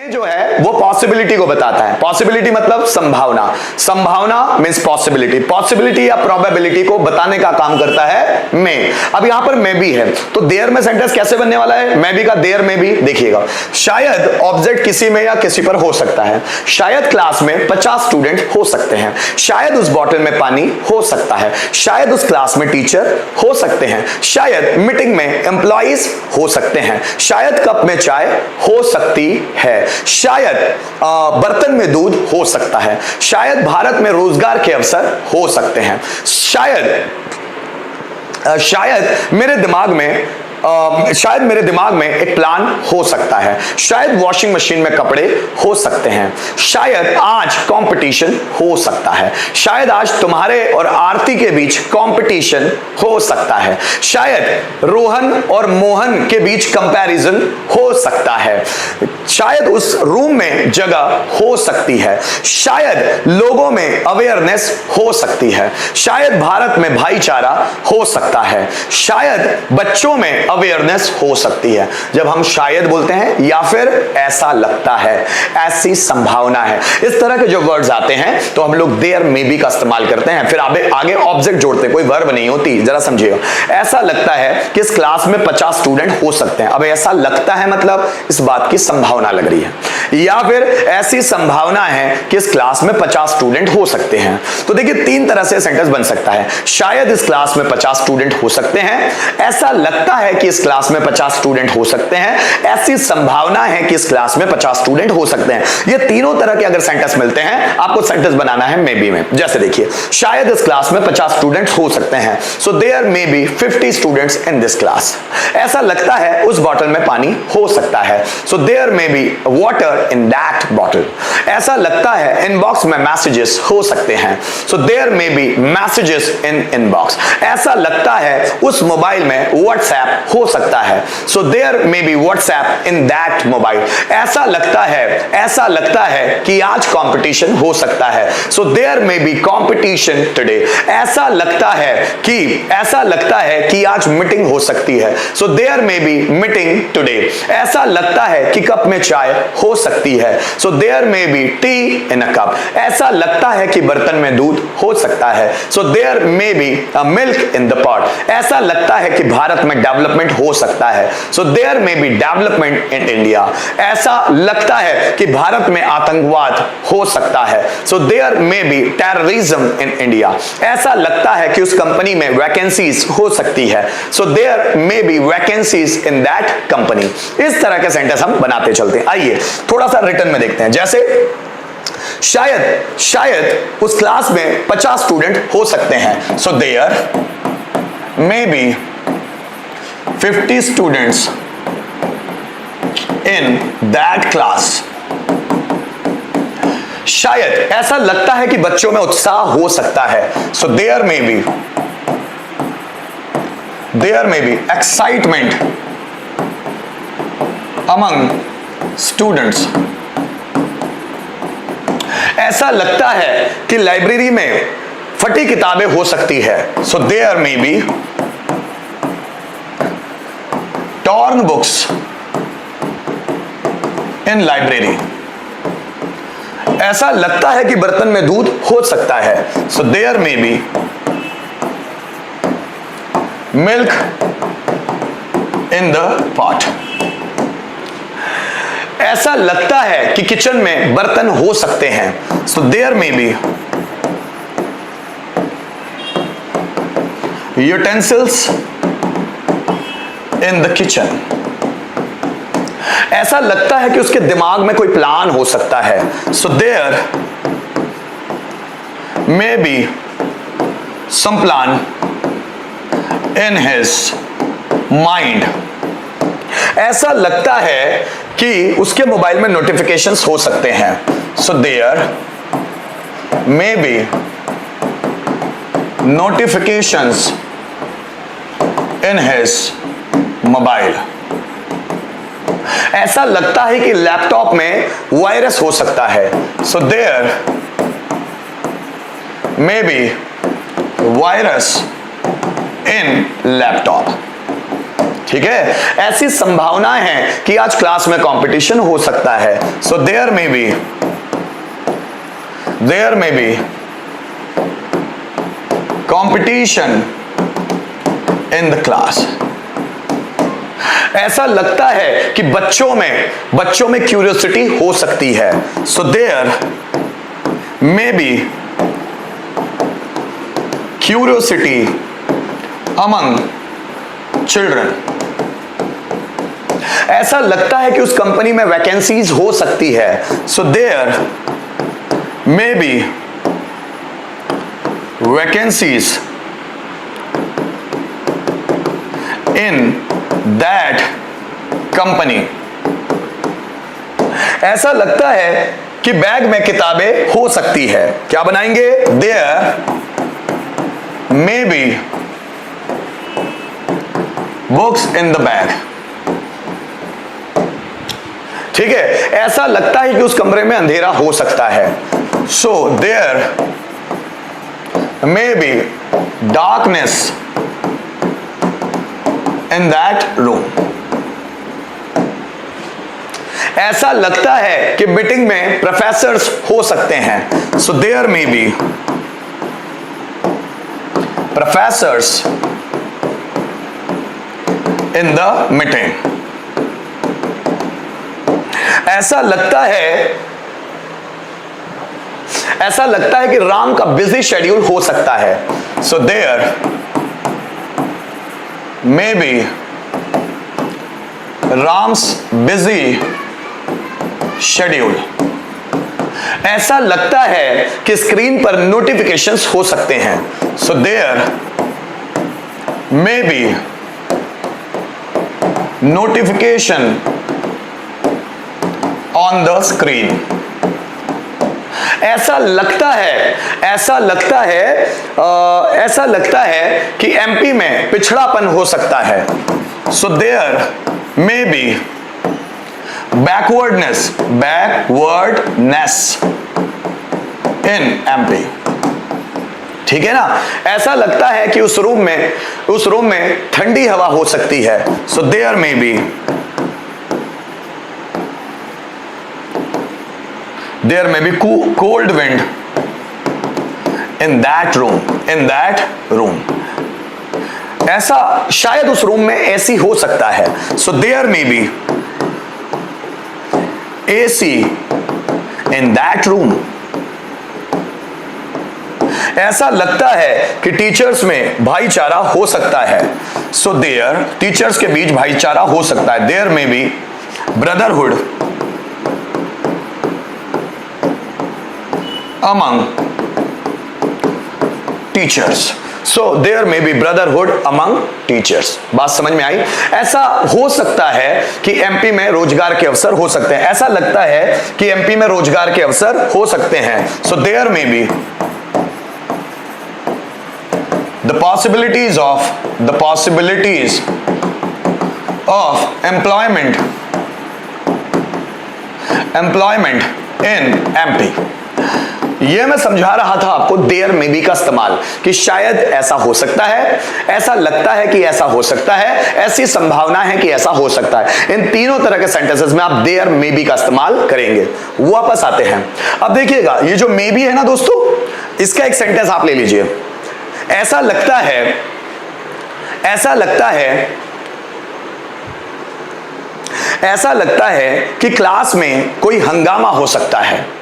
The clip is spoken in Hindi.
जो है वो पॉसिबिलिटी को बताता है। पॉसिबिलिटी मतलब संभावना, संभावना मींस पॉसिबिलिटी, पॉसिबिलिटी या प्रोबेबिलिटी को बताने का काम करता है मे। अब यहां पर मे भी है तो देयर में सेंटेंस कैसे बनने वाला है? मे बी का देयर में भी देखिएगा, शायद ऑब्जेक्ट किसी में या किसी पर हो सकता है, शायद क्लास में 50 स्टूडेंट हो सकते हैं, शायद उस बॉटल में पानी हो सकता है, शायद उस क्लास में टीचर हो सकते हैं, शायद मीटिंग में एम्प्लॉइज हो सकते हैं, शायद कप में चाय हो सकती है, शायद बर्तन में दूध हो सकता है, शायद भारत में रोजगार के अवसर हो सकते हैं, शायद मेरे दिमाग में एक प्लान हो सकता है, शायद वॉशिंग मशीन में कपड़े हो सकते हैं, शायद आज कंपटीशन हो सकता है, शायद आज तुम्हारे और आरती के बीच कंपटीशन हो सकता है, शायद रोहन और मोहन के बीच कंपैरिजन हो सकता है, शायद उस रूम में जगह हो सकती है, शायद लोगों में अवेयरनेस हो सकती है, शायद भारत में भाईचारा हो सकता है, शायद बच्चों में अवेयरनेस हो सकती है। जब हम शायद बोलते हैं या फिर ऐसा लगता है, ऐसी संभावना है, इस तरह के जो वर्ड्स आते हैं तो हम लोग देयर मे बी का इस्तेमाल करते हैं, फिर आगे ऑब्जेक्ट जोड़ते हैं, कोई वर्ब नहीं होती, जरा समझिएगा। ऐसा लगता है कि इस क्लास में 50 स्टूडेंट हो सकते हैं। अब ऐसा लगता है मतलब इस बात की संभावना लग रही है, या फिर ऐसी संभावना है कि इस क्लास में 50 स्टूडेंट हो सकते हैं। तो देखिए 3 तरह से सेंटेंस बन सकता है, शायद इस क्लास में 50 स्टूडेंट हो सकते हैं, ऐसा लगता है कि इस क्लास में 50 स्टूडेंट हो सकते हैं, ऐसी संभावना है कि इस क्लास में 50 स्टूडेंट हो सकते हैं। ये तीनों तरह के अगर सेंटेंस मिलते हैं, आपको सेंटेंस बनाना है मे बी में। जैसे देखिए, शायद इस क्लास में 50 स्टूडेंट्स हो सकते हैं, so there may be 50 students in this class. ऐसा लगता है उस बॉटल में पानी हो सकता है, so there may be water in that bottle. ऐसा लगता है इनबॉक्स में मैसेजेस हो सकते हैं, so there may be messages in inbox. ऐसा लगता है उस मोबाइल में व्हाट्सएप हो सकता है, so there may be WhatsApp in that mobile. ऐसा लगता है कि आज कंपटीशन हो सकता है, so there may be competition today. ऐसा लगता है कि आज मीटिंग हो सकती है, so there may be meeting today. ऐसा लगता है कि कप में चाय हो सकती है, so there may be tea in a cup. ऐसा लगता है कि बर्तन में दूध हो सकता है, so there may be a milk in the pot. ऐसा लगता है कि भारत में डेवलपमेंट हो सकता है, so there may be development in India. ऐसा लगता है कि भारत में आतंकवाद हो सकता है, so there may be terrorism in India. ऐसा लगता है कि उस कंपनी में वैकेंसीज हो सकती है, so there may be vacancies in that company. इस तरह के सेंटेंस हम बनाते चलते हैं। आइए थोड़ा सा रिटर्न में देखते हैं। जैसे शायद उस क्लास में 50 स्टूडेंट हो सकते हैं, so there may be 50 students in that class. शायद ऐसा लगता है कि बच्चों में उत्साह हो सकता है, so there may be excitement among students. ऐसा लगता है कि लाइब्रेरी में फटी किताबें हो सकती है, so there may be torn books in library. ऐसा लगता है कि बर्तन में दूध हो सकता है, so there may be milk in the pot. ऐसा लगता है कि किचन में बर्तन हो सकते हैं, so there may be utensils in the kitchen. ऐसा लगता है कि उसके दिमाग में कोई प्लान हो सकता है, so there may be some plan in his mind. ऐसा लगता है कि उसके मोबाइल में नोटिफिकेशंस हो सकते हैं, so there may be notifications in his mobile. ऐसा लगता है कि लैपटॉप में वायरस हो सकता है, so there may be virus in laptop. ठीक है, ऐसी संभावनाएं हैं कि आज क्लास में कंपटीशन हो सकता है। So there may be competition in the class. ऐसा लगता है कि बच्चों में क्यूरियोसिटी हो सकती है। So there may be curiosity among children. ऐसा लगता है कि उस कंपनी में वैकेंसीज हो सकती है। So there may be vacancies in that company. ऐसा लगता है कि बैग में किताबें हो सकती है। क्या बनाएंगे? There may be books in the bag. ठीक है, ऐसा लगता है कि उस कमरे में अंधेरा हो सकता है। So there may be darkness in that room. ऐसा लगता है कि मीटिंग में प्रोफेसर्स हो सकते हैं। So there may be professors in the meeting. ऐसा लगता है कि राम का बिजी शेड्यूल हो सकता है। So there may be Ram's busy schedule. ऐसा लगता है कि स्क्रीन पर नोटिफिकेशंस हो सकते हैं। So there may be notification on the screen. ऐसा लगता है कि एमपी में पिछड़ापन हो सकता है। So there may be backwardness in MP. ठीक है ना, ऐसा लगता है कि उस रूम में ठंडी हवा हो सकती है। So there may be cold wind in that room। ऐसा शायद उस रूम में एसी हो सकता है। So there may be AC in that room. ऐसा लगता है कि टीचर्स में भाईचारा हो सकता है। सो देयर टीचर्स के बीच भाईचारा हो सकता है। There may be brotherhood among teachers। So there may be brotherhood among teachers। बात समझ में आई? ऐसा हो सकता है कि एमपी में रोजगार के अवसर हो सकते हैं। ऐसा लगता है कि एमपी में रोजगार के अवसर हो सकते हैं। So there may be the possibilities of employment in MP। ये मैं समझा रहा था आपको देयर मे बी का इस्तेमाल, कि शायद ऐसा हो सकता है, ऐसा लगता है कि ऐसा हो सकता है, ऐसी संभावना है कि ऐसा हो सकता है। इन तीनों तरह के सेंटेंसेस में आप देयर मे बी का इस्तेमाल करेंगे। वापस आते हैं, अब देखिएगा ये जो मे बी है ना दोस्तों, इसका एक सेंटेंस आप ले लीजिए। ऐसा लगता है कि क्लास में कोई हंगामा हो सकता है।